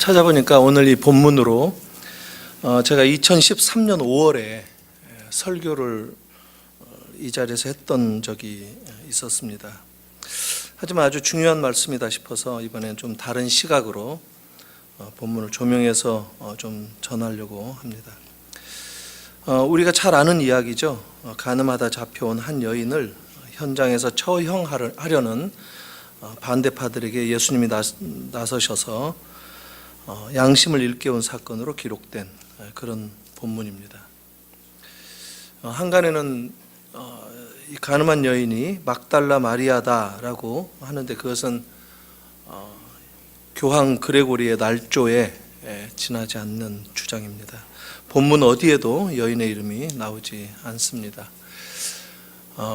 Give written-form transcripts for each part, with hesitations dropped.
찾아보니까 오늘 이 본문으로 제가 2013년 5월에 설교를 이 자리에서 했던 적이 있었습니다. 하지만 아주 중요한 말씀이다 싶어서 이번엔 좀 다른 시각으로 본문을 조명해서 좀 전하려고 합니다. 우리가 잘 아는 이야기죠. 간음하다 잡혀온 한 여인을 현장에서 처형하려는 반대파들에게 예수님이 나서셔서 양심을 일깨운 사건으로 기록된 그런 본문입니다. 한간에는 이 간음한 여인이 막달라 마리아다라고 하는데 그것은 교황 그레고리의 날조에 지나지 않는 주장입니다. 본문 어디에도 여인의 이름이 나오지 않습니다.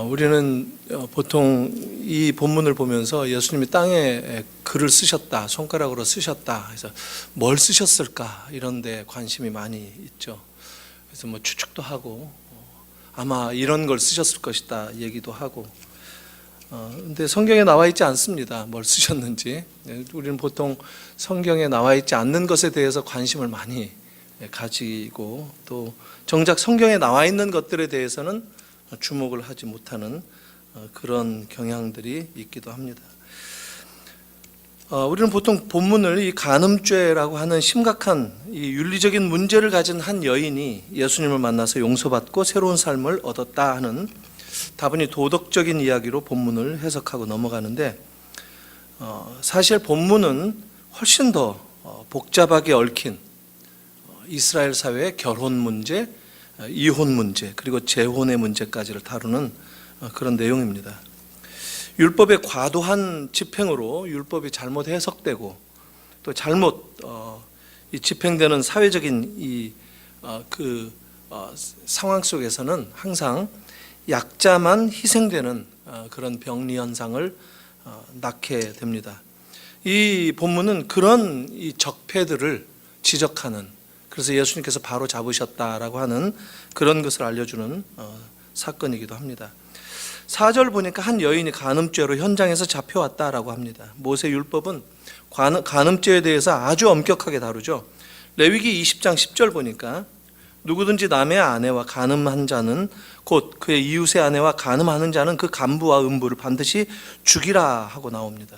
우리는 보통 이 본문을 보면서 예수님이 땅에 글을 쓰셨다, 손가락으로 쓰셨다 해서 뭘 쓰셨을까 이런 데 관심이 많이 있죠. 그래서 뭐 추측도 하고 아마 이런 걸 쓰셨을 것이다 얘기도 하고 근데 성경에 나와 있지 않습니다. 뭘 쓰셨는지. 우리는 보통 성경에 나와 있지 않는 것에 대해서 관심을 많이 가지고 또 정작 성경에 나와 있는 것들에 대해서는 주목을 하지 못하는 그런 경향들이 있기도 합니다. 우리는 보통 본문을 이 간음죄라고 하는 심각한 이 윤리적인 문제를 가진 한 여인이 예수님을 만나서 용서받고 새로운 삶을 얻었다 하는 다분히 도덕적인 이야기로 본문을 해석하고 넘어가는데 사실 본문은 훨씬 더 복잡하게 얽힌 이스라엘 사회의 결혼 문제, 이혼 문제 그리고 재혼의 문제까지를 다루는 그런 내용입니다. 율법의 과도한 집행으로 율법이 잘못 해석되고 또 잘못 집행되는 사회적인 상황 속에서는 항상 약자만 희생되는 그런 병리 현상을 낳게 됩니다. 이 본문은 그런 이 적폐들을 지적하는, 그래서 예수님께서 바로 잡으셨다라고 하는 그런 것을 알려주는 사건이기도 합니다. 4절 보니까 한 여인이 간음죄로 현장에서 잡혀왔다라고 합니다. 모세 율법은 간음죄에 대해서 아주 엄격하게 다루죠. 레위기 20장 10절 보니까 누구든지 남의 아내와 간음한 자는 곧 그의 이웃의 아내와 간음하는 자는 그 간부와 음부를 반드시 죽이라 하고 나옵니다.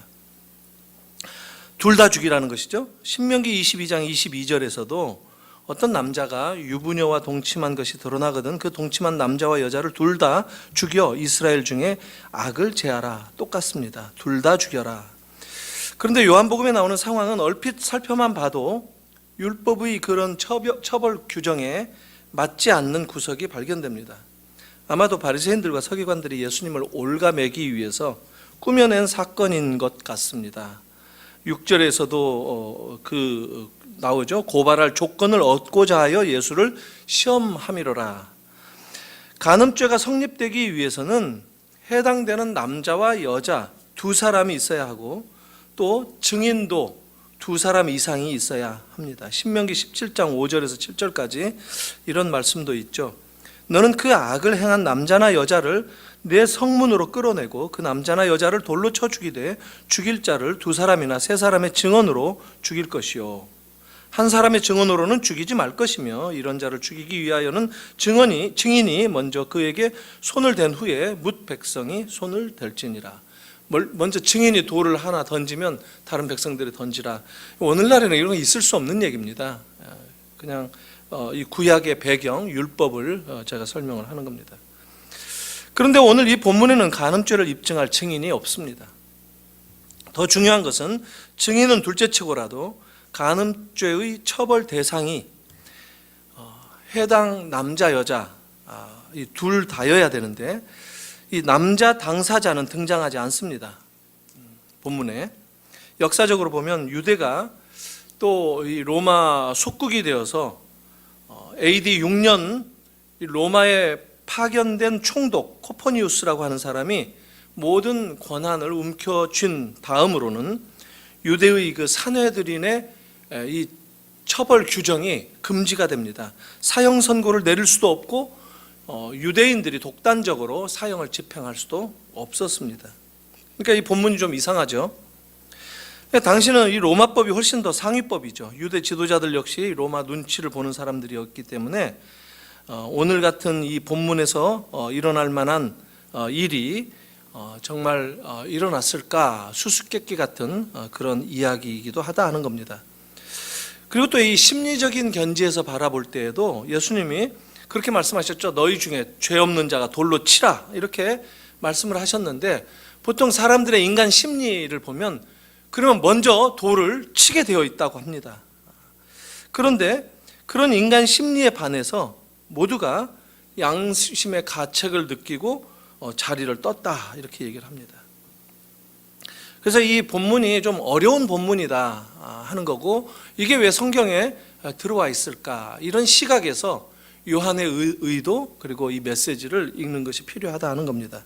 둘 다 죽이라는 것이죠. 신명기 22장 22절에서도 어떤 남자가 유부녀와 동침한 것이 드러나거든 그 동침한 남자와 여자를 둘 다 죽여 이스라엘 중에 악을 제하라. 똑같습니다. 둘 다 죽여라. 그런데 요한복음에 나오는 상황은 얼핏 살펴만 봐도 율법의 그런 처벌 규정에 맞지 않는 구석이 발견됩니다. 아마도 바리새인들과 서기관들이 예수님을 올가매기 위해서 꾸며낸 사건인 것 같습니다. 6절에서도 나오죠. 고발할 조건을 얻고자 하여 예수를 시험함이로라. 간음죄가 성립되기 위해서는 해당되는 남자와 여자 두 사람이 있어야 하고 또 증인도 두 사람 이상이 있어야 합니다. 신명기 17장 5절에서 7절까지 이런 말씀도 있죠. 너는 그 악을 행한 남자나 여자를 내 성문으로 끌어내고 그 남자나 여자를 돌로 쳐 죽이되 죽일 자를 두 사람이나 세 사람의 증언으로 죽일 것이요 한 사람의 증언으로는 죽이지 말 것이며 이런 자를 죽이기 위하여는 증인이 먼저 그에게 손을 댄 후에 뭇 백성이 손을 댈지니라. 먼저 증인이 돌을 하나 던지면 다른 백성들이 던지라. 오늘날에는 이런 거 있을 수 없는 얘기입니다. 그냥 이 구약의 배경 율법을 제가 설명을 하는 겁니다. 그런데 오늘 이 본문에는 간음죄를 입증할 증인이 없습니다. 더 중요한 것은 증인은 둘째치고라도 간음죄의 처벌 대상이 해당 남자 여자 이 둘 다여야 되는데 이 남자 당사자는 등장하지 않습니다. 본문에 역사적으로 보면 유대가 또 이 로마 속국이 되어서 AD 6년 로마에 파견된 총독 코퍼니우스라고 하는 사람이 모든 권한을 움켜쥔 다음으로는 유대의 그 산헤드린의 이 처벌 규정이 금지가 됩니다. 사형 선고를 내릴 수도 없고 유대인들이 독단적으로 사형을 집행할 수도 없었습니다. 그러니까 이 본문이 좀 이상하죠. 당시는 이 로마법이 훨씬 더 상위법이죠. 유대 지도자들 역시 로마 눈치를 보는 사람들이었기 때문에 오늘 같은 이 본문에서 일어날 만한 일이 정말 일어났을까 수수께끼 같은 그런 이야기이기도 하다 하는 겁니다. 그리고 또 이 심리적인 견지에서 바라볼 때에도 예수님이 그렇게 말씀하셨죠. 너희 중에 죄 없는 자가 돌로 치라 이렇게 말씀을 하셨는데, 보통 사람들의 인간 심리를 보면 그러면 먼저 돌을 치게 되어 있다고 합니다. 그런데 그런 인간 심리에 반해서 모두가 양심의 가책을 느끼고 자리를 떴다 이렇게 얘기를 합니다. 그래서 이 본문이 좀 어려운 본문이다 하는 거고, 이게 왜 성경에 들어와 있을까, 이런 시각에서 요한의 의도 그리고 이 메시지를 읽는 것이 필요하다 하는 겁니다.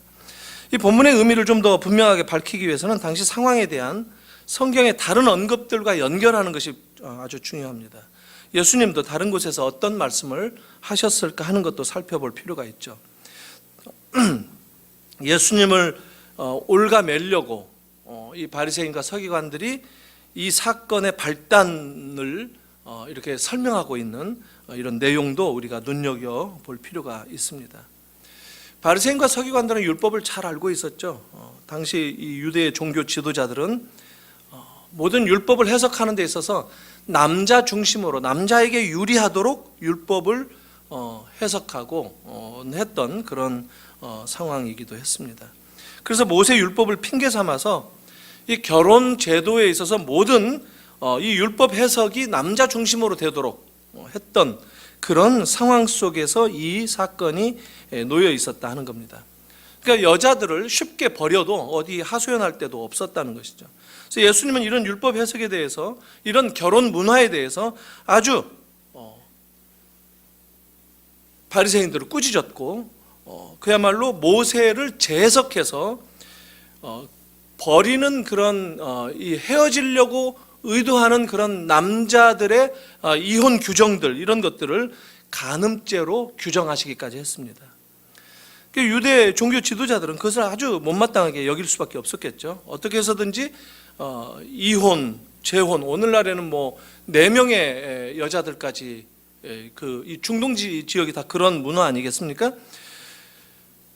이 본문의 의미를 좀 더 분명하게 밝히기 위해서는 당시 상황에 대한 성경의 다른 언급들과 연결하는 것이 아주 중요합니다. 예수님도 다른 곳에서 어떤 말씀을 하셨을까 하는 것도 살펴볼 필요가 있죠. 예수님을 올가매려고 이 바리새인과 서기관들이 이 사건의 발단을 이렇게 설명하고 있는 이런 내용도 우리가 눈여겨볼 필요가 있습니다. 바리새인과 서기관들은 율법을 잘 알고 있었죠. 당시 이 유대의 종교 지도자들은 모든 율법을 해석하는 데 있어서 남자 중심으로 남자에게 유리하도록 율법을 해석하고 했던 그런 상황이기도 했습니다. 그래서 모세 율법을 핑계 삼아서 이 결혼 제도에 있어서 모든 이 율법 해석이 남자 중심으로 되도록 했던 그런 상황 속에서 이 사건이 놓여 있었다 하는 겁니다. 그러니까 여자들을 쉽게 버려도 어디 하소연할 데도 없었다는 것이죠. 그래서 예수님은 이런 율법 해석에 대해서, 이런 결혼 문화에 대해서 아주 바리새인들을 꾸짖었고, 그야말로 모세를 재해석해서 버리는 그런 이 헤어지려고 의도하는 그런 남자들의 이혼 규정들, 이런 것들을 간음죄로 규정하시기까지 했습니다. 유대 종교 지도자들은 그것을 아주 못마땅하게 여길 수밖에 없었겠죠. 어떻게 해서든지 이혼, 재혼, 오늘날에는 뭐 4명의 여자들까지, 이 중동 지역이 다 그런 문화 아니겠습니까?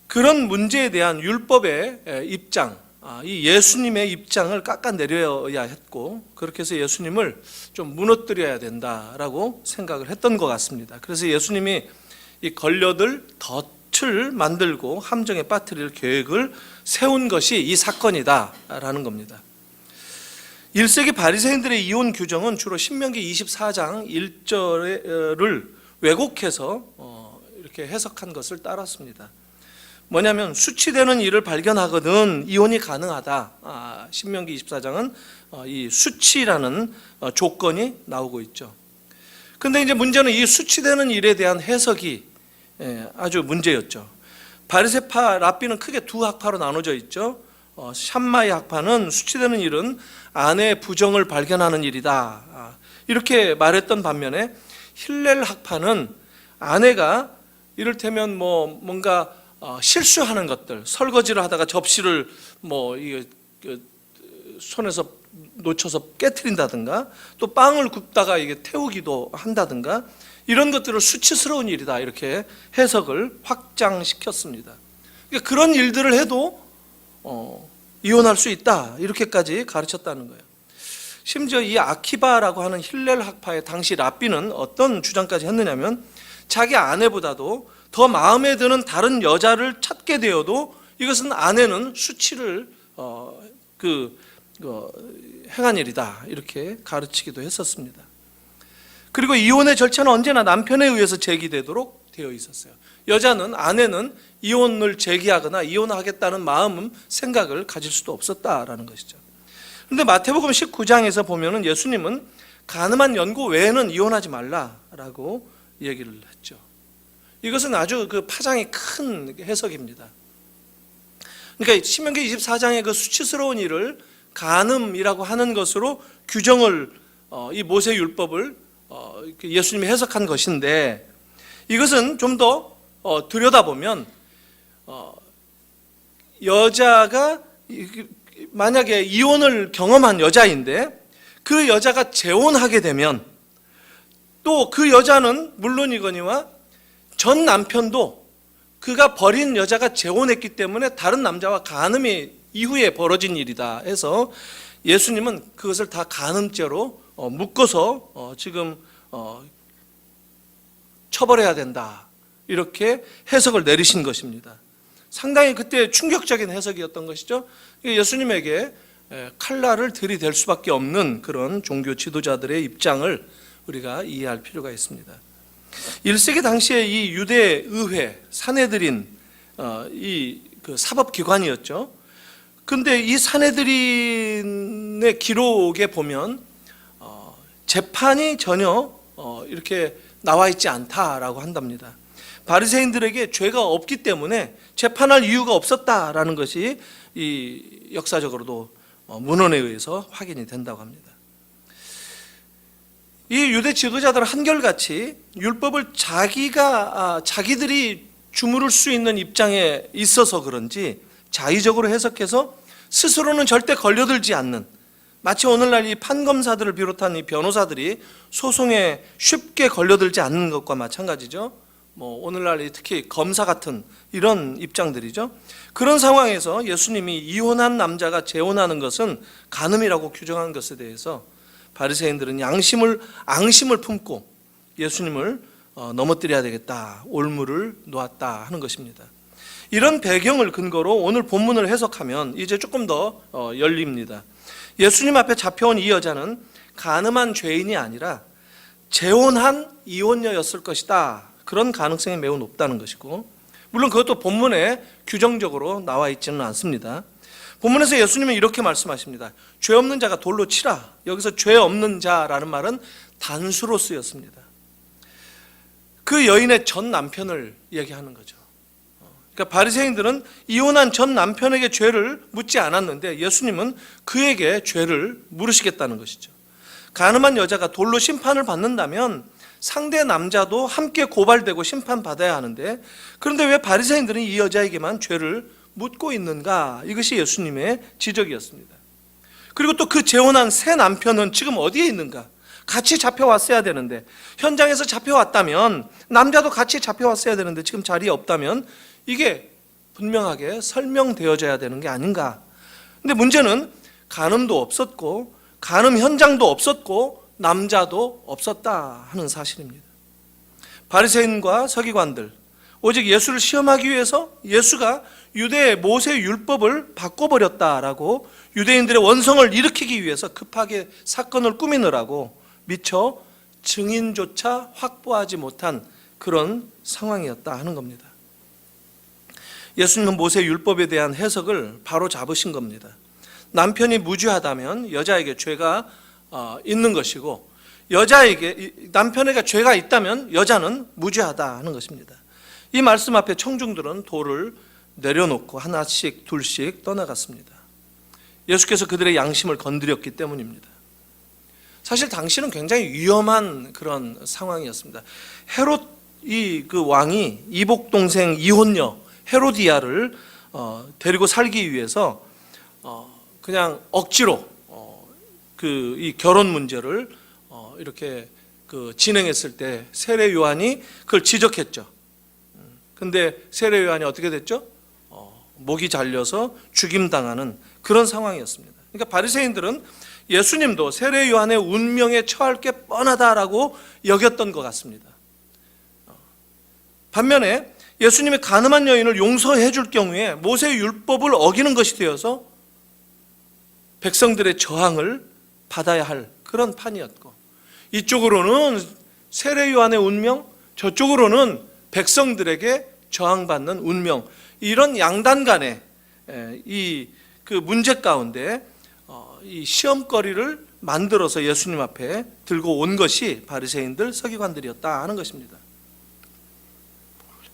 그런 문제에 대한 율법의 입장, 이 예수님의 입장을 깎아내려야 했고, 그렇게 해서 예수님을 좀 무너뜨려야 된다라고 생각을 했던 것 같습니다. 그래서 예수님이 이 걸려들 덫을 만들고 함정에 빠뜨릴 계획을 세운 것이 이 사건이다라는 겁니다. 1세기 바리새인들의 이혼 규정은 주로 신명기 24장 1절을 왜곡해서 이렇게 해석한 것을 따랐습니다. 뭐냐면 수치되는 일을 발견하거든 이혼이 가능하다. 신명기 24장은 이 수치라는 조건이 나오고 있죠. 그런데 이제 문제는 이 수치되는 일에 대한 해석이 아주 문제였죠. 바리새파 랍비는 크게 두 학파로 나눠져 있죠. 샴마이 학파는 수치되는 일은 아내의 부정을 발견하는 일이다 이렇게 말했던 반면에, 힐렐 학파는 아내가 이를테면 뭔가 실수하는 것들, 설거지를 하다가 접시를 손에서 놓쳐서 깨트린다든가, 또 빵을 굽다가 이게 태우기도 한다든가, 이런 것들을 수치스러운 일이다 이렇게 해석을 확장시켰습니다. 그러니까 그런 일들을 해도 이혼할 수 있다 이렇게까지 가르쳤다는 거예요. 심지어 이 아키바라고 하는 힐렐 학파의 당시 랍비는 어떤 주장까지 했느냐면, 자기 아내보다도 더 마음에 드는 다른 여자를 찾게 되어도 이것은 아내는 수치를 행한 일이다 이렇게 가르치기도 했었습니다. 그리고 이혼의 절차는 언제나 남편에 의해서 제기되도록 되어 있었어요. 아내는 이혼을 제기하거나 이혼하겠다는 생각을 가질 수도 없었다라는 것이죠. 그런데 마태복음 19장에서 보면은 예수님은 간음한 연고 외에는 이혼하지 말라라고 얘기를 했죠. 이것은 아주 파장이 큰 해석입니다. 그러니까 신명기 24장의 그 수치스러운 일을 간음이라고 하는 것으로 규정을 이 모세 율법을 예수님이 해석한 것인데, 이것은 좀 더 들여다보면 여자가 만약에 이혼을 경험한 여자인데 그 여자가 재혼하게 되면 또 그 여자는 물론이거니와 전 남편도 그가 버린 여자가 재혼했기 때문에 다른 남자와 간음이 이후에 벌어진 일이다 해서 예수님은 그것을 다 간음죄로 묶어서 지금 처벌해야 된다, 이렇게 해석을 내리신 것입니다. 상당히 그때 충격적인 해석이었던 것이죠. 예수님에게 칼날을 들이댈 수밖에 없는 그런 종교 지도자들의 입장을 우리가 이해할 필요가 있습니다. 1세기 당시에 이 유대 의회 사내들인 그 사법기관이었죠. 근데 이 사내들인의 기록에 보면 재판이 전혀 이렇게 나와 있지 않다라고 한답니다. 바리새인들에게 죄가 없기 때문에 재판할 이유가 없었다라는 것이 이 역사적으로도 문헌에 의해서 확인이 된다고 합니다. 이 유대 지도자들은 한결같이 율법을 자기들이 주무를 수 있는 입장에 있어서 그런지 자의적으로 해석해서 스스로는 절대 걸려들지 않는, 마치 오늘날 이 판검사들을 비롯한 이 변호사들이 소송에 쉽게 걸려들지 않는 것과 마찬가지죠. 오늘날 특히 검사 같은 이런 입장들이죠. 그런 상황에서 예수님이 이혼한 남자가 재혼하는 것은 간음이라고 규정한 것에 대해서 바리새인들은 앙심을 품고 예수님을 넘어뜨려야 되겠다, 올무를 놓았다 하는 것입니다. 이런 배경을 근거로 오늘 본문을 해석하면 이제 조금 더 열립니다. 예수님 앞에 잡혀온 이 여자는 간음한 죄인이 아니라 재혼한 이혼녀였을 것이다, 그런 가능성이 매우 높다는 것이고, 물론 그것도 본문에 규정적으로 나와 있지는 않습니다. 본문에서 예수님은 이렇게 말씀하십니다. 죄 없는 자가 돌로 치라. 여기서 죄 없는 자라는 말은 단수로 쓰였습니다. 그 여인의 전 남편을 얘기하는 거죠. 그러니까 바리새인들은 이혼한 전 남편에게 죄를 묻지 않았는데 예수님은 그에게 죄를 물으시겠다는 것이죠. 간음한 여자가 돌로 심판을 받는다면 상대 남자도 함께 고발되고 심판받아야 하는데, 그런데 왜 바리새인들은 이 여자에게만 죄를 묻고 있는가? 이것이 예수님의 지적이었습니다. 그리고 또 그 재혼한 새 남편은 지금 어디에 있는가? 같이 잡혀왔어야 되는데, 현장에서 잡혀왔다면 남자도 같이 잡혀왔어야 되는데 지금 자리에 없다면 이게 분명하게 설명되어져야 되는 게 아닌가? 근데 문제는 간음도 없었고 간음 현장도 없었고 남자도 없었다 하는 사실입니다. 바리새인과 서기관들, 오직 예수를 시험하기 위해서 예수가 유대의 모세 율법을 바꿔버렸다라고 유대인들의 원성을 일으키기 위해서 급하게 사건을 꾸미느라고 미처 증인조차 확보하지 못한 그런 상황이었다 하는 겁니다. 예수님은 모세 율법에 대한 해석을 바로 잡으신 겁니다. 남편이 무죄하다면 여자에게 죄가 있는 것이고, 남편에게 죄가 있다면 여자는 무죄하다 하는 것입니다. 이 말씀 앞에 청중들은 돌을 내려놓고 하나씩 둘씩 떠나갔습니다. 예수께서 그들의 양심을 건드렸기 때문입니다. 사실 당시는 굉장히 위험한 그런 상황이었습니다. 헤롯 그 왕이 이복 동생 이혼녀 헤로디아를 데리고 살기 위해서 그냥 억지로 이 결혼 문제를 이렇게 진행했을 때 세례 요한이 그걸 지적했죠. 근데 세례 요한이 어떻게 됐죠? 목이 잘려서 죽임당하는 그런 상황이었습니다. 그러니까 바리새인들은 예수님도 세례 요한의 운명에 처할 게 뻔하다라고 여겼던 것 같습니다. 반면에 예수님이 간음한 여인을 용서해 줄 경우에 모세 율법을 어기는 것이 되어서 백성들의 저항을 받아야 할 그런 판이었고, 이쪽으로는 세례 요한의 운명, 저쪽으로는 백성들에게 저항받는 운명, 이런 양단 간의 그 문제 가운데 이 시험거리를 만들어서 예수님 앞에 들고 온 것이 바리새인들, 서기관들이었다 하는 것입니다.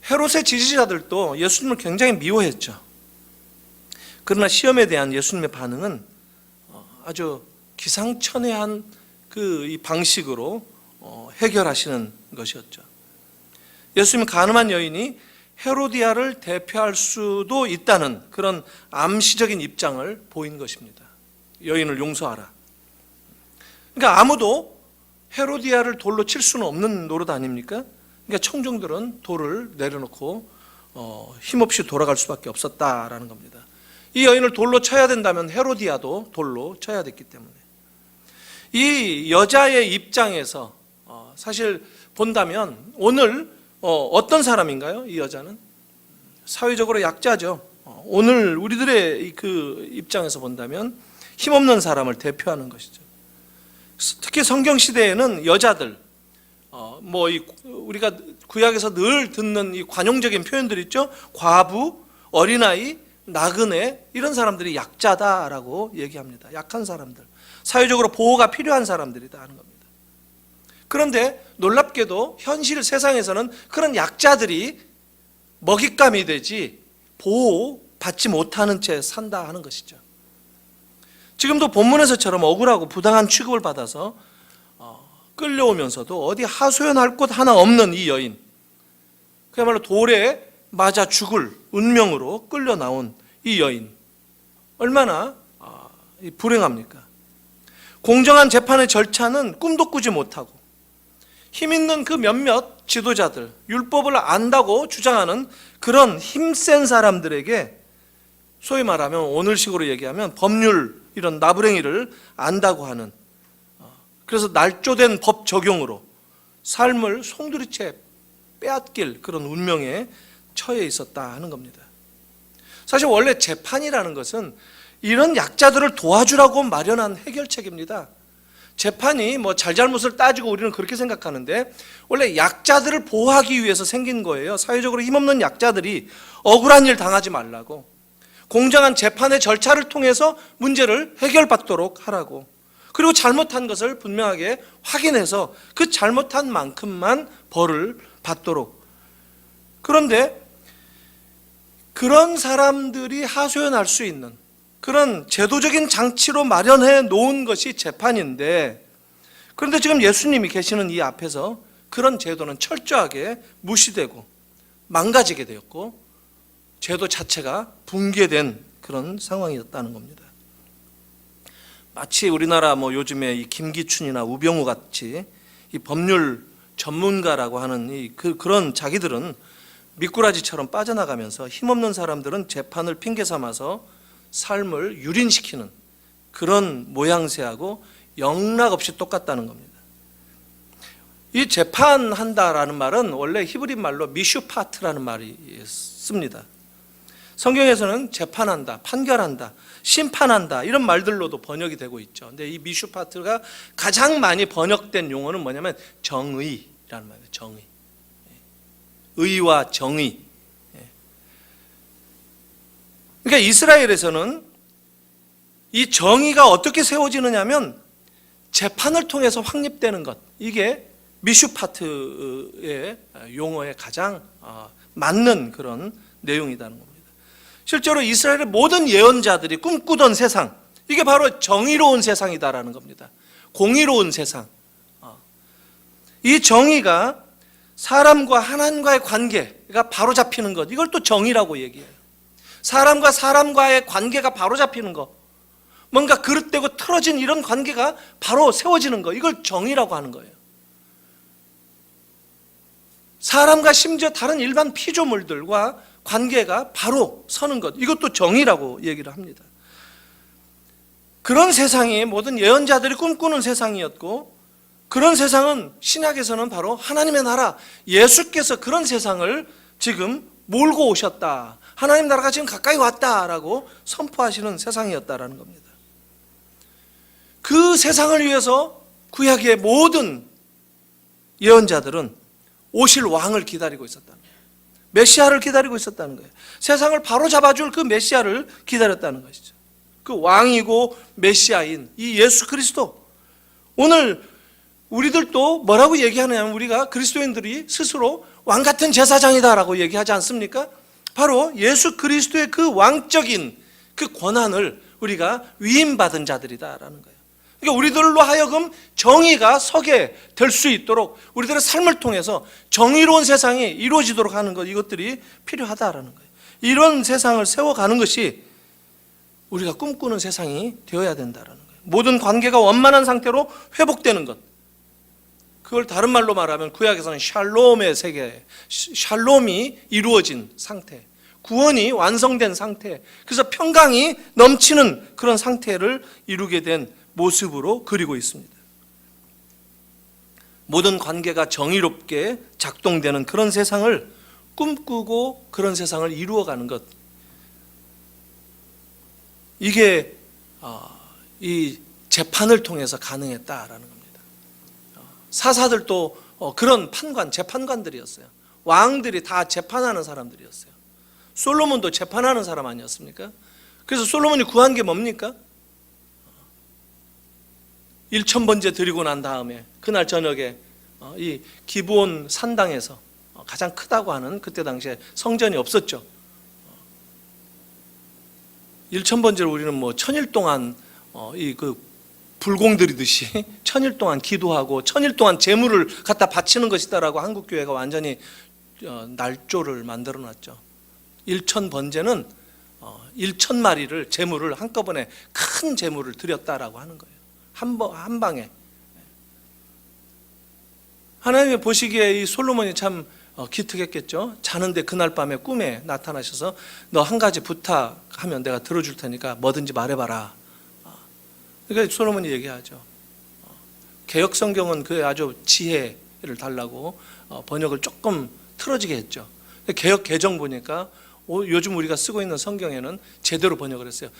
헤롯의 지지자들도 예수님을 굉장히 미워했죠. 그러나 시험에 대한 예수님의 반응은 아주 기상천외한 이 방식으로 해결하시는 것이었죠. 예수님은 간음한 여인이 헤로디아를 대표할 수도 있다는 그런 암시적인 입장을 보인 것입니다. 여인을 용서하라. 그러니까 아무도 헤로디아를 돌로 칠 수는 없는 노릇 아닙니까? 그러니까 청중들은 돌을 내려놓고 힘없이 돌아갈 수밖에 없었다라는 겁니다. 이 여인을 돌로 쳐야 된다면 헤로디아도 돌로 쳐야 됐기 때문에 이 여자의 입장에서 사실 본다면 오늘 어떤 사람인가요? 이 여자는 사회적으로 약자죠. 오늘 우리들의 그 입장에서 본다면 힘없는 사람을 대표하는 것이죠. 특히 성경 시대에는 여자들, 우리가 구약에서 늘 듣는 이 관용적인 표현들 있죠. 과부, 어린아이, 나그네, 이런 사람들이 약자다라고 얘기합니다. 약한 사람들, 사회적으로 보호가 필요한 사람들이다 하는 겁니다. 그런데 놀랍게도 현실 세상에서는 그런 약자들이 먹잇감이 되지 보호받지 못하는 채 산다 하는 것이죠. 지금도 본문에서처럼 억울하고 부당한 취급을 받아서 끌려오면서도 어디 하소연할 곳 하나 없는 이 여인, 그야말로 돌에 맞아 죽을 운명으로 끌려 나온 이 여인, 얼마나 불행합니까? 공정한 재판의 절차는 꿈도 꾸지 못하고 힘 있는 그 몇몇 지도자들, 율법을 안다고 주장하는 그런 힘센 사람들에게 소위 말하면 오늘식으로 얘기하면 법률, 이런 나부랭이를 안다고 하는, 그래서 날조된 법 적용으로 삶을 송두리째 빼앗길 그런 운명에 처해 있었다 하는 겁니다. 사실 원래 재판이라는 것은 이런 약자들을 도와주라고 마련한 해결책입니다. 재판이 잘잘못을 따지고 우리는 그렇게 생각하는데 원래 약자들을 보호하기 위해서 생긴 거예요. 사회적으로 힘없는 약자들이 억울한 일 당하지 말라고, 공정한 재판의 절차를 통해서 문제를 해결받도록 하라고, 그리고 잘못한 것을 분명하게 확인해서 그 잘못한 만큼만 벌을 받도록. 그런데 그런 사람들이 하소연할 수 있는 그런 제도적인 장치로 마련해 놓은 것이 재판인데, 그런데 지금 예수님이 계시는 이 앞에서 그런 제도는 철저하게 무시되고 망가지게 되었고 제도 자체가 붕괴된 그런 상황이었다는 겁니다. 마치 우리나라 요즘에 이 김기춘이나 우병우 같이 이 법률 전문가라고 하는 그런 자기들은 미꾸라지처럼 빠져나가면서 힘없는 사람들은 재판을 핑계 삼아서 삶을 유린시키는 그런 모양새하고 영락없이 똑같다는 겁니다. 이 재판한다라는 말은 원래 히브리 말로 미슈파트라는 말이 씁니다. 성경에서는 재판한다, 판결한다, 심판한다, 이런 말들로도 번역이 되고 있죠. 근데 이 미슈파트가 가장 많이 번역된 용어는 뭐냐면 정의라는 말이에요. 정의. 의와 정의. 그러니까 이스라엘에서는 이 정의가 어떻게 세워지느냐 하면 재판을 통해서 확립되는 것, 이게 미슈파트의 용어에 가장 맞는 그런 내용이라는 겁니다. 실제로 이스라엘의 모든 예언자들이 꿈꾸던 세상, 이게 바로 정의로운 세상이다라는 겁니다. 공의로운 세상. 이 정의가 사람과 하나님과의 관계가 바로 잡히는 것, 이걸 또 정의라고 얘기해요. 사람과 사람과의 관계가 바로 잡히는 것, 뭔가 그릇되고 틀어진 이런 관계가 바로 세워지는 것, 이걸 정의라고 하는 거예요. 사람과 심지어 다른 일반 피조물들과 관계가 바로 서는 것, 이것도 정의라고 얘기를 합니다. 그런 세상이 모든 예언자들이 꿈꾸는 세상이었고, 그런 세상은 신약에서는 바로 하나님의 나라, 예수께서 그런 세상을 지금 몰고 오셨다, 하나님 나라가 지금 가까이 왔다라고 선포하시는 세상이었다라는 겁니다. 그 세상을 위해서 구약의 모든 예언자들은 오실 왕을 기다리고 있었다는 거예요. 메시아를 기다리고 있었다는 거예요. 세상을 바로 잡아줄 그 메시아를 기다렸다는 것이죠. 그 왕이고 메시아인 이 예수 그리스도. 오늘 우리들도 뭐라고 얘기하느냐면 우리가 그리스도인들이 스스로 왕 같은 제사장이다라고 얘기하지 않습니까? 바로 예수 그리스도의 그 왕적인 그 권한을 우리가 위임받은 자들이다라는 거예요. 그러니까 우리들로 하여금 정의가 서게 될 수 있도록 우리들의 삶을 통해서 정의로운 세상이 이루어지도록 하는 것, 이것들이 필요하다라는 거예요. 이런 세상을 세워가는 것이 우리가 꿈꾸는 세상이 되어야 된다라는 거예요. 모든 관계가 원만한 상태로 회복되는 것, 그걸 다른 말로 말하면 구약에서는 샬롬의 세계, 샬롬이 이루어진 상태, 구원이 완성된 상태, 그래서 평강이 넘치는 그런 상태를 이루게 된 모습으로 그리고 있습니다. 모든 관계가 정의롭게 작동되는 그런 세상을 꿈꾸고 그런 세상을 이루어가는 것, 이게 이 재판을 통해서 가능했다라는 겁니다. 사사들도 그런 판관, 재판관들이었어요. 왕들이 다 재판하는 사람들이었어요. 솔로몬도 재판하는 사람 아니었습니까? 그래서 솔로몬이 구한 게 뭡니까? 1000번째 드리고 난 다음에 그날 저녁에 이 기브온 산당에서 가장 크다고 하는, 그때 당시에 성전이 없었죠. 1000번째를 우리는 뭐 1000일 동안 그 불공 들이듯이 1000일 동안 기도하고 1000일 동안 제물을 갖다 바치는 것이다라고 한국교회가 완전히 날조를 만들어 놨죠. 1000번째는 1000마리를 제물을 한꺼번에 큰 제물을 드렸다라고 하는 거예요. 한 방에. 하나님이 보시기에 이 솔로몬이 참 기특했겠죠. 자는데 그날 밤에 꿈에 나타나셔서 너 한 가지 부탁하면 내가 들어줄 테니까 뭐든지 말해봐라. 그러니까 솔로몬이 얘기하죠. 개역성경은 그에 아주 지혜를 달라고 번역을 조금 틀어지게 했죠. 개역 개정 보니까 요즘 우리가 쓰고 있는 성경에는 제대로 번역을 했어요.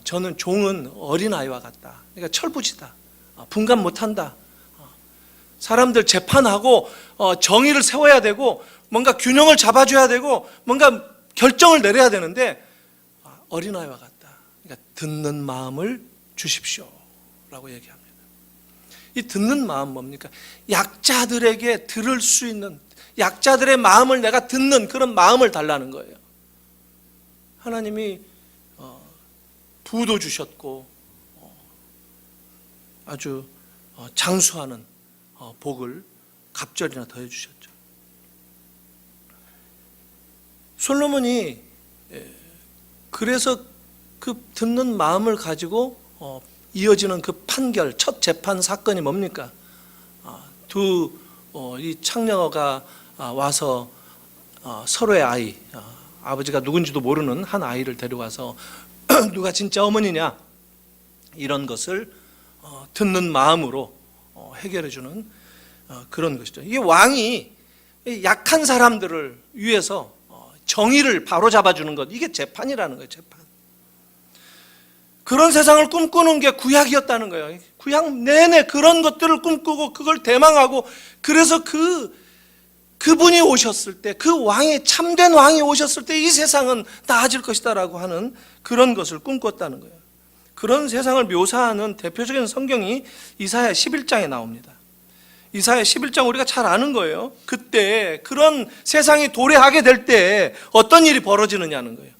저는 종은 어린아이와 같다. 그러니까 철부지다. 분간 못한다. 사람들 재판하고 정의를 세워야 되고 뭔가 균형을 잡아줘야 되고 뭔가 결정을 내려야 되는데 어린아이와 같다. 그러니까 듣는 마음을 주십시오 라고 얘기합니다. 이 듣는 마음 뭡니까? 약자들에게 들을 수 있는, 약자들의 마음을 내가 듣는 그런 마음을 달라는 거예요. 하나님이 부도 주셨고 아주 장수하는 복을 갑절이나 더해 주셨죠. 솔로몬이 그래서 그 듣는 마음을 가지고 이어지는 그 판결, 첫 재판 사건이 뭡니까? 이 창녀가 와서 서로의 아이, 아버지가 누군지도 모르는 한 아이를 데려와서 누가 진짜 어머니냐, 이런 것을 듣는 마음으로 해결해주는 그런 것이죠. 이 왕이 약한 사람들을 위해서 정의를 바로잡아주는 것, 이게 재판이라는 거예요. 재판. 그런 세상을 꿈꾸는 게 구약이었다는 거예요. 구약 내내 그런 것들을 꿈꾸고 그걸 대망하고, 그래서 그분이 오셨을 때, 그 왕이, 참된 왕이 오셨을 때 이 세상은 나아질 것이다라고 하는 그런 것을 꿈꿨다는 거예요. 그런 세상을 묘사하는 대표적인 성경이 이사야 11장에 나옵니다. 이사야 11장 우리가 잘 아는 거예요. 그때 그런 세상이 도래하게 될 때 어떤 일이 벌어지느냐는 거예요.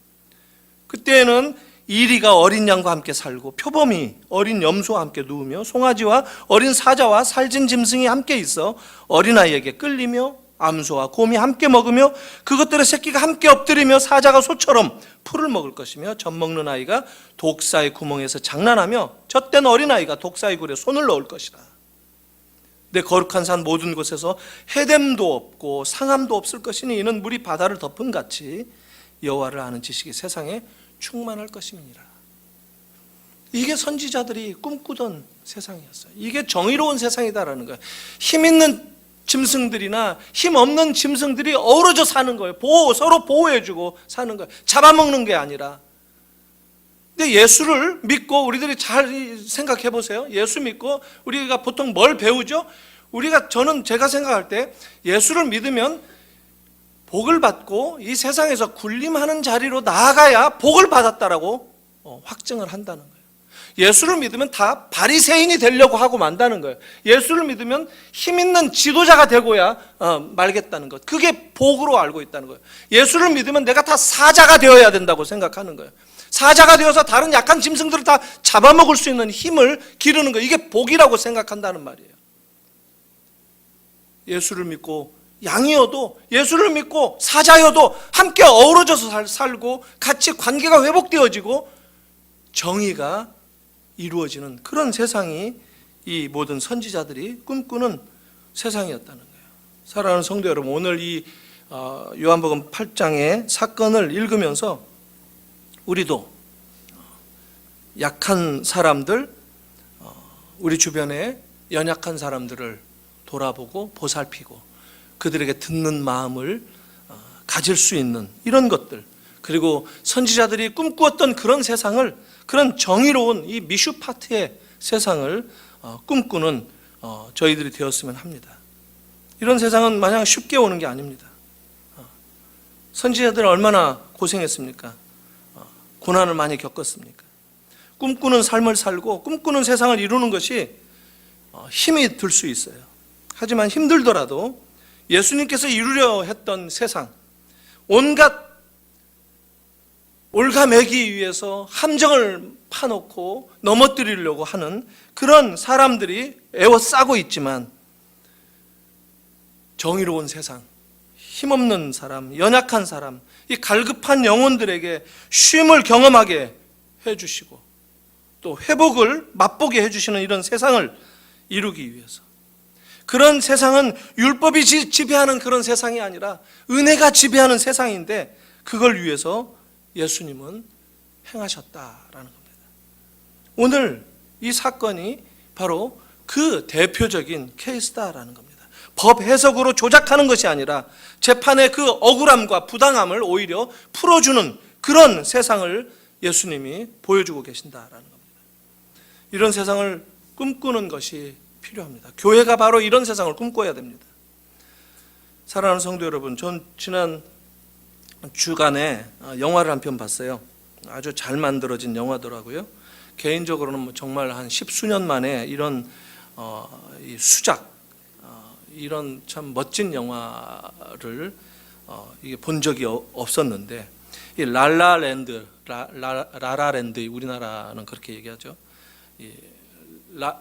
그때는 이리가 어린 양과 함께 살고 표범이 어린 염소와 함께 누우며 송아지와 어린 사자와 살진 짐승이 함께 있어 어린아이에게 끌리며 암소와 곰이 함께 먹으며 그것들의 새끼가 함께 엎드리며 사자가 소처럼 풀을 먹을 것이며 젖 먹는 아이가 독사의 구멍에서 장난하며 젖된 어린아이가 독사의 굴에 손을 넣을 것이라. 내 거룩한 산 모든 곳에서 해됨도 없고 상함도 없을 것이니 이는 물이 바다를 덮음 같이 여호와를 아는 지식이 세상에 충만할 것임이니라. 이게 선지자들이 꿈꾸던 세상이었어요. 이게 정의로운 세상이다라는 거예요. 힘 있는 짐승들이나 힘 없는 짐승들이 어우러져 사는 거예요. 서로 보호해주고 사는 거예요. 잡아먹는 게 아니라. 근데 예수를 믿고 우리들이 잘 생각해 보세요. 예수 믿고 우리가 보통 뭘 배우죠? 제가 생각할 때 예수를 믿으면 복을 받고 이 세상에서 군림하는 자리로 나아가야 복을 받았다라고 확증을 한다는 거예요. 예수를 믿으면 다 바리새인이 되려고 하고 만다는 거예요. 예수를 믿으면 힘 있는 지도자가 되고야 말겠다는 것. 그게 복으로 알고 있다는 거예요. 예수를 믿으면 내가 다 사자가 되어야 된다고 생각하는 거예요. 사자가 되어서 다른 약한 짐승들을 다 잡아먹을 수 있는 힘을 기르는 거, 이게 복이라고 생각한다는 말이에요. 예수를 믿고 양이어도, 예수를 믿고 사자여도 함께 어우러져서 살고 같이 관계가 회복되어지고 정의가 이루어지는 그런 세상이 이 모든 선지자들이 꿈꾸는 세상이었다는 거예요. 사랑하는 성도 여러분, 오늘 이 요한복음 8장의 사건을 읽으면서 우리도 약한 사람들, 우리 주변에 연약한 사람들을 돌아보고 보살피고 그들에게 듣는 마음을 가질 수 있는 이런 것들, 그리고 선지자들이 꿈꾸었던 그런 세상을, 그런 정의로운 이 미슈파트의 세상을 꿈꾸는 저희들이 되었으면 합니다. 이런 세상은 마냥 쉽게 오는 게 아닙니다. 선지자들은 얼마나 고생했습니까? 고난을 많이 겪었습니까? 꿈꾸는 삶을 살고 꿈꾸는 세상을 이루는 것이 힘이 들 수 있어요. 하지만 힘들더라도 예수님께서 이루려 했던 세상, 온갖 올가매기 위해서 함정을 파놓고 넘어뜨리려고 하는 그런 사람들이 애워싸고 있지만, 정의로운 세상, 힘없는 사람, 연약한 사람, 이 갈급한 영혼들에게 쉼을 경험하게 해주시고 또 회복을 맛보게 해주시는 이런 세상을 이루기 위해서, 그런 세상은 율법이 지배하는 그런 세상이 아니라 은혜가 지배하는 세상인데, 그걸 위해서 예수님은 행하셨다라는 겁니다. 오늘 이 사건이 바로 그 대표적인 케이스다라는 겁니다. 법 해석으로 조작하는 것이 아니라 재판의 그 억울함과 부당함을 오히려 풀어주는 그런 세상을 예수님이 보여주고 계신다라는 겁니다. 이런 세상을 꿈꾸는 것이 필요합니다. 교회가 바로 이런 세상을 꿈꿔야 됩니다. 사랑하는 성도 여러분, 전 지난 주간에 영화를 한 편 봤어요. 아주 잘 만들어진 영화더라고요. 개인적으로는 정말 한 10수년 만에 이런 이 수작, 이런 참 멋진 영화를 이게 본 적이 없었는데, 이 라라랜드, 라라랜드, 우리나라는 그렇게 얘기하죠. 이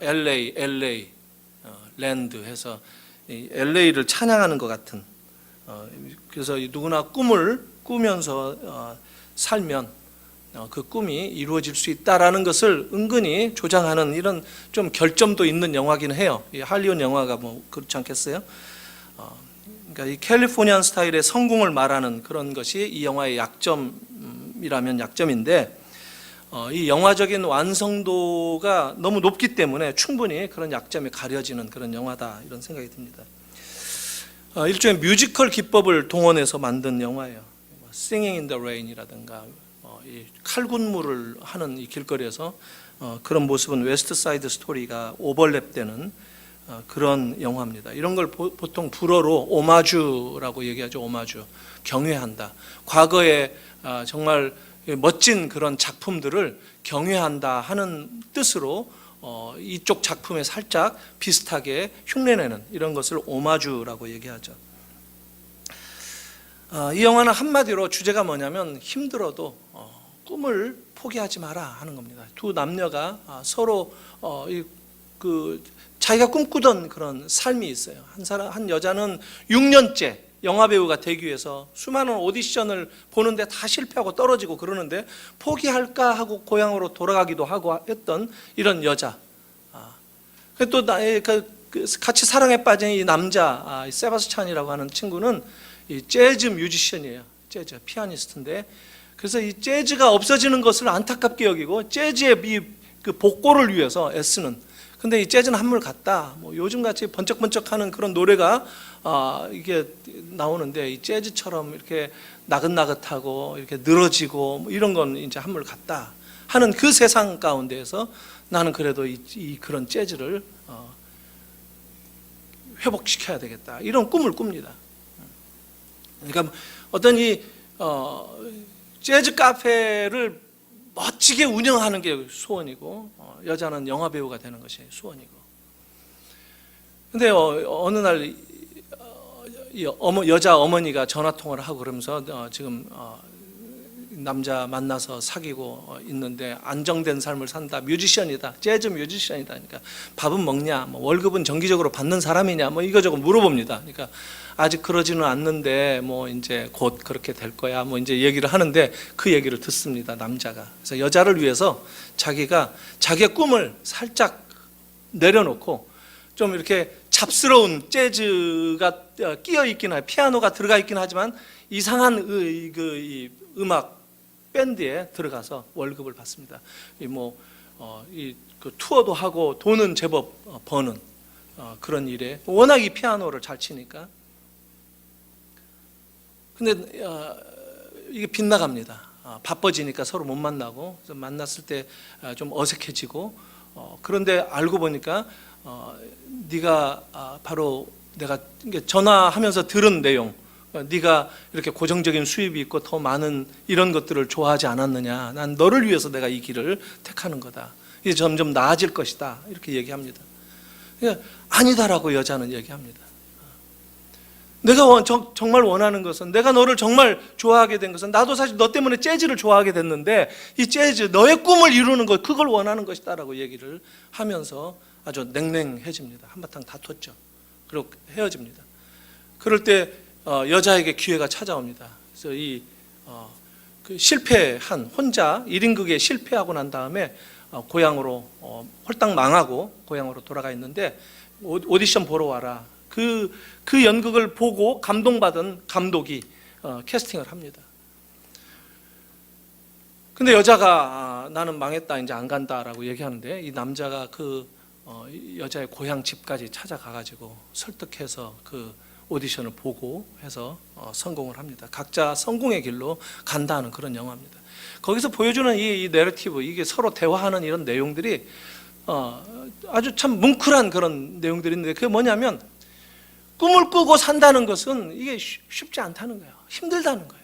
LA 랜드 해서 LA를 찬양하는 것 같은, 그래서 누구나 꿈을 꾸면서 살면 그 꿈이 이루어질 수 있다라는 것을 은근히 조장하는 이런 좀 결점도 있는 영화긴 해요. 이 할리우드 영화가 뭐 그렇지 않겠어요? 그러니까 이 캘리포니안 스타일의 성공을 말하는 그런 것이 이 영화의 약점이라면 약점인데, 이 영화적인 완성도가 너무 높기 때문에 충분히 그런 약점이 가려지는 그런 영화다, 이런 생각이 듭니다. 일종의 뮤지컬 기법을 동원해서 만든 영화예요. Singing in the Rain이라든가 이 칼군무를 하는 이 길거리에서 그런 모습은 웨스트 사이드 스토리가 오버랩되는 그런 영화입니다. 이런 걸 보통 불어로 오마주라고 얘기하죠. 오마주, 경외한다. 과거에 정말 멋진 그런 작품들을 경외한다 하는 뜻으로 이쪽 작품에 살짝 비슷하게 흉내내는 이런 것을 오마주라고 얘기하죠. 이 영화는 한마디로 주제가 뭐냐면, 힘들어도 꿈을 포기하지 마라 하는 겁니다. 두 남녀가 서로 자기가 꿈꾸던 그런 삶이 있어요. 한 여자는 6년째 영화배우가 되기 위해서 수많은 오디션을 보는데 다 실패하고 떨어지고 그러는데 포기할까 하고 고향으로 돌아가기도 하고 했던 이런 여자. 또 같이 사랑에 빠진 이 남자, 세바스찬이라고 하는 친구는 이 재즈 뮤지션이에요. 재즈 피아니스트인데, 그래서 이 재즈가 없어지는 것을 안타깝게 여기고 재즈의 그 복고를 위해서 애쓰는. 근데 이 재즈는 한물 갔다. 뭐 요즘같이 번쩍번쩍하는 그런 노래가 이게 나오는데, 이 재즈처럼 이렇게 나긋나긋하고 이렇게 늘어지고 뭐 이런 건 이제 한물 갔다 하는 그 세상 가운데에서 나는 그래도 그런 재즈를 회복시켜야 되겠다, 이런 꿈을 꿉니다. 그러니까 어떤 이 재즈 카페를 멋지게 운영하는 게 소원이고, 여자는 영화 배우가 되는 것이 소원이고. 근데 어느 날 여자 어머니가 전화 통화를 하고 그러면서 지금 남자 만나서 사귀고 있는데 안정된 삶을 산다, 뮤지션이다, 재즈 뮤지션이다. 그러니까 밥은 먹냐, 뭐 월급은 정기적으로 받는 사람이냐, 뭐 이거저거 물어봅니다. 그러니까 아직 그러지는 않는데 뭐 이제 곧 그렇게 될 거야, 뭐 이제 얘기를 하는데 그 얘기를 듣습니다, 남자가. 그래서 여자를 위해서 자기가 자기의 꿈을 살짝 내려놓고 좀 이렇게 잡스러운 재즈가 끼어 있긴 해요. 피아노가 들어가 있긴 하지만 이상한 이 음악 밴드에 들어가서 월급을 받습니다. 그 투어도 하고 돈은 제법 버는 그런 일에, 워낙 이 피아노를 잘 치니까. 근데 이게 빗나갑니다. 바빠지니까 서로 못 만나고, 그래서 만났을 때 좀 어색해지고, 그런데 알고 보니까 네가 바로 내가 전화하면서 들은 내용, 네가 이렇게 고정적인 수입이 있고 더 많은 이런 것들을 좋아하지 않았느냐, 난 너를 위해서 내가 이 길을 택하는 거다, 이제 점점 나아질 것이다, 이렇게 얘기합니다. 그러니까 아니다라고 여자는 얘기합니다. 내가 정말 원하는 것은, 내가 너를 정말 좋아하게 된 것은, 나도 사실 너 때문에 재즈를 좋아하게 됐는데 이 재즈, 너의 꿈을 이루는 것, 그걸 원하는 것이다 라고 얘기를 하면서 아주 냉랭해집니다. 한바탕 다퉜죠. 그리고 헤어집니다. 그럴 때 여자에게 기회가 찾아옵니다. 그래서 그 실패한, 혼자 1인극에 실패하고 난 다음에 고향으로 홀딱 망하고 고향으로 돌아가 있는데 오디션 보러 와라. 그 연극을 보고 감동받은 감독이 캐스팅을 합니다. 근데 여자가 나는 망했다, 이제 안 간다라고 얘기하는데, 이 남자가 여자의 고향 집까지 찾아가가지고 설득해서 그 오디션을 보고 해서 성공을 합니다. 각자 성공의 길로 간다는 그런 영화입니다. 거기서 보여주는 이 내러티브, 이게 서로 대화하는 이런 내용들이 아주 참 뭉클한 그런 내용들인데, 그게 뭐냐면 꿈을 꾸고 산다는 것은 이게 쉽지 않다는 거예요. 힘들다는 거예요.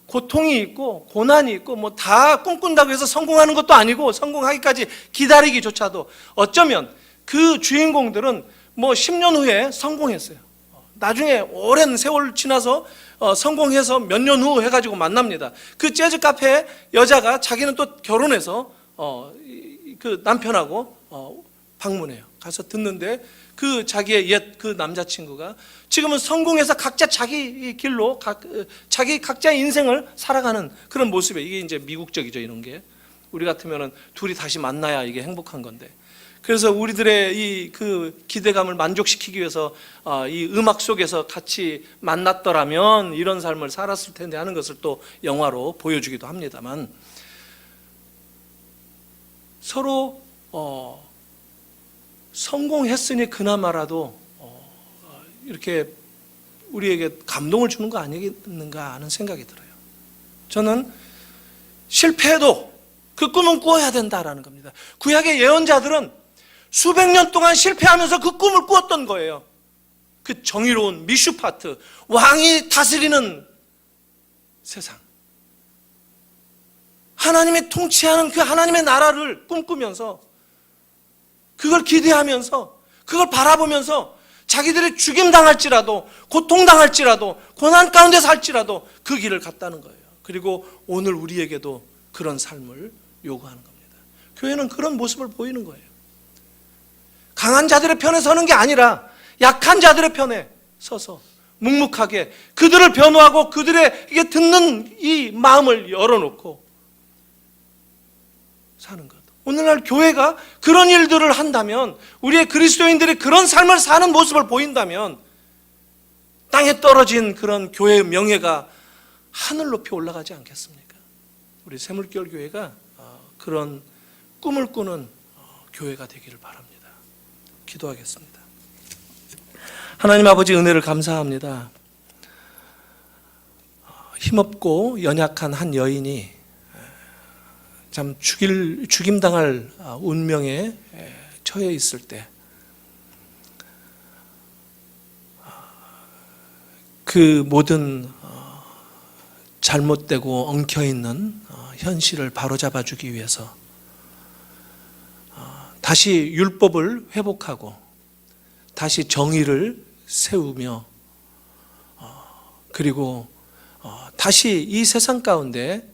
고통이 있고 고난이 있고, 뭐 다 꿈꾼다고 해서 성공하는 것도 아니고, 성공하기까지 기다리기조차도, 어쩌면 그 주인공들은 뭐 10년 후에 성공했어요. 나중에 오랜 세월 지나서 성공해서 몇 년 후 해가지고 만납니다. 그 재즈 카페에 여자가 자기는 또 결혼해서 그 남편하고 방문해요. 가서 듣는데 그 자기의 옛 그 남자친구가 지금은 성공해서 각자 자기 길로 자기 각자의 인생을 살아가는 그런 모습에, 이게 이제 미국적이죠. 이런 게 우리 같으면은 둘이 다시 만나야 이게 행복한 건데, 그래서 우리들의 그 기대감을 만족시키기 위해서 이 음악 속에서 같이 만났더라면 이런 삶을 살았을 텐데 하는 것을 또 영화로 보여주기도 합니다만, 서로 성공했으니 그나마라도 이렇게 우리에게 감동을 주는 거 아니겠는가 하는 생각이 들어요. 저는 실패해도 그 꿈은 꾸어야 된다라는 겁니다. 구약의 예언자들은 수백 년 동안 실패하면서 그 꿈을 꾸었던 거예요. 그 정의로운 미슈파트, 왕이 다스리는 세상, 하나님이 통치하는 그 하나님의 나라를 꿈꾸면서, 그걸 기대하면서, 그걸 바라보면서 자기들이 죽임당할지라도, 고통당할지라도, 고난 가운데 살지라도 그 길을 갔다는 거예요. 그리고 오늘 우리에게도 그런 삶을 요구하는 겁니다. 교회는 그런 모습을 보이는 거예요. 강한 자들의 편에 서는 게 아니라 약한 자들의 편에 서서 묵묵하게 그들을 변호하고 그들에게 듣는 이 마음을 열어놓고 사는 것. 오늘날 교회가 그런 일들을 한다면, 우리의 그리스도인들이 그런 삶을 사는 모습을 보인다면, 땅에 떨어진 그런 교회의 명예가 하늘 높이 올라가지 않겠습니까? 우리 새물결 교회가 그런 꿈을 꾸는 교회가 되기를 바랍니다. 기도하겠습니다. 하나님 아버지, 은혜를 감사합니다. 힘없고 연약한 한 여인이 참 죽임당할 운명에 처해 있을 때, 그 모든 잘못되고 엉켜있는 현실을 바로잡아 주기 위해서 다시 율법을 회복하고 다시 정의를 세우며, 그리고 다시 이 세상 가운데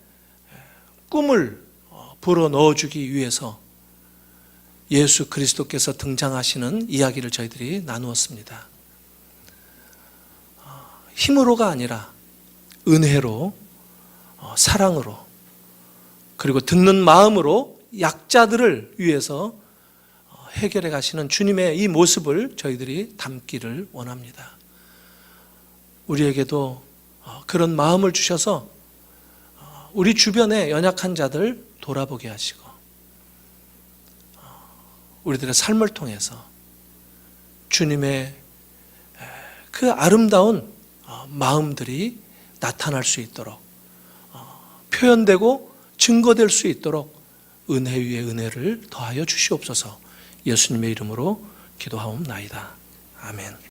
꿈을 불어넣어주기 위해서 예수 그리스도께서 등장하시는 이야기를 저희들이 나누었습니다. 힘으로가 아니라 은혜로, 사랑으로, 그리고 듣는 마음으로 약자들을 위해서 해결해 가시는 주님의 이 모습을 저희들이 담기를 원합니다. 우리에게도 그런 마음을 주셔서 우리 주변의 연약한 자들 돌아보게 하시고 우리들의 삶을 통해서 주님의 그 아름다운 마음들이 나타날 수 있도록 표현되고 증거될 수 있도록 은혜 위에 은혜를 더하여 주시옵소서. 예수님의 이름으로 기도하옵나이다. 아멘.